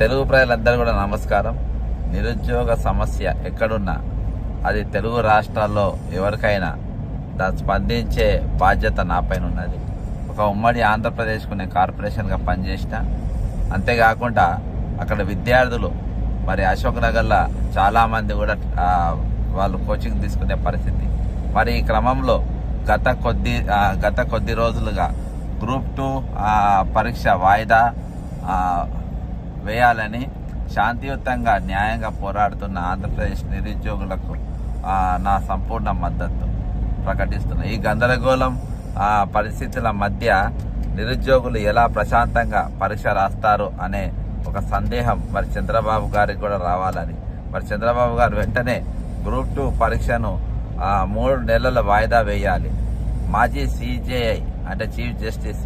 తెలుగు ప్రజలందరూ కూడా నమస్కారం. నిరుద్యోగ సమస్య ఎక్కడున్నా అది తెలుగు రాష్ట్రాల్లో ఎవరికైనా దాన్ని స్పందించే బాధ్యత నా పైన ఉన్నది. ఒక ఉమ్మడి ఆంధ్రప్రదేశ్కు నేను కార్పొరేషన్గా పనిచేసిన. అంతేకాకుండా అక్కడ విద్యార్థులు మరి అశోక్ నగర్లో చాలామంది కూడా వాళ్ళు కోచింగ్ తీసుకునే పరిస్థితి. మరి ఈ క్రమంలో గత కొద్ది రోజులుగా గ్రూప్ 2 పరీక్ష వాయిదా వేయాలని శాంతియుతంగా న్యాయంగా పోరాడుతున్న ఆంధ్రప్రదేశ్ నిరుద్యోగులకు నా సంపూర్ణ మద్దతు ప్రకటిస్తున్నా. ఈ గందరగోళం పరిస్థితుల మధ్య నిరుద్యోగులు ఎలా ప్రశాంతంగా పరీక్ష రాస్తారు అనే ఒక సందేహం మరి చంద్రబాబు గారికి కూడా రావాలని మరి చంద్రబాబు గారు వెంటనే గ్రూప్ 2 పరీక్షను 3 నెలల వాయిదా వేయాలి. మాజీ సిజేఐ అంటే చీఫ్ జస్టిస్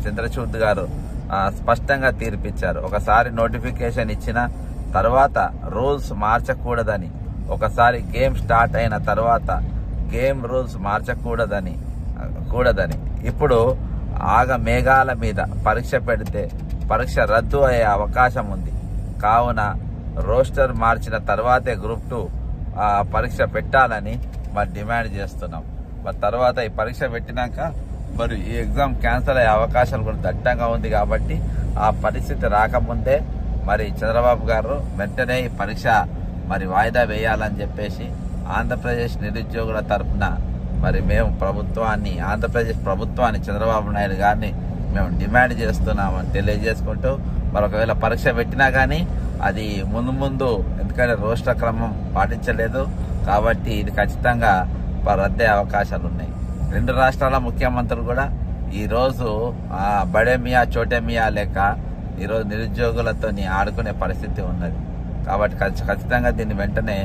చంద్రచూడ్ గారు స్పష్టంగా తీర్పిచ్చారు. ఒకసారి నోటిఫికేషన్ ఇచ్చిన తర్వాత రూల్స్ మార్చకూడదని, ఒకసారి గేమ్ స్టార్ట్ అయిన తర్వాత గేమ్ రూల్స్ మార్చకూడదని. ఇప్పుడు మేఘాల మీద పరీక్ష పెడితే పరీక్ష రద్దు అయ్యే అవకాశం ఉంది. కావున రోస్టర్ మార్చిన తర్వాతే గ్రూప్ 2 పరీక్ష పెట్టాలని మరి డిమాండ్ చేస్తున్నాం. మరి తర్వాత ఈ పరీక్ష పెట్టినాక మరి ఈ ఎగ్జామ్ క్యాన్సిల్ అయ్యే అవకాశాలు కూడా దట్టంగా ఉంది. కాబట్టి ఆ పరిస్థితి రాకముందే మరి చంద్రబాబు గారు వెంటనే ఈ పరీక్ష మరి వాయిదా వేయాలని చెప్పేసి ఆంధ్రప్రదేశ్ నిరుద్యోగుల తరఫున మరి మేము ఆంధ్రప్రదేశ్ ప్రభుత్వాన్ని చంద్రబాబు నాయుడు గారిని మేము డిమాండ్ చేస్తున్నామని తెలియజేసుకుంటూ మరి ఒకవేళ పరీక్ష పెట్టినా కానీ అది ముందు ఎందుకంటే రోస్టర్ క్రమం పాటించలేదు కాబట్టి ఇది ఖచ్చితంగా రద్దే అవకాశాలు ఉన్నాయి. 2 రాష్ట్రాల ముఖ్యమంత్రులు కూడా ఈరోజు బడే మియా చోటే మియా లేక ఈరోజు నిరుద్యోగులతో ఆడుకునే పరిస్థితి ఉన్నది. కాబట్టి ఖచ్చితంగా దీన్ని వెంటనే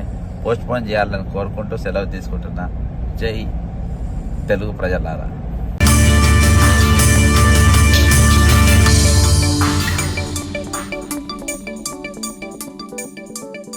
పోస్ట్ పోన్ చేయాలని కోరుకుంటూ సెలవు తీసుకుంటున్నా. జై తెలుగు ప్రజలారా.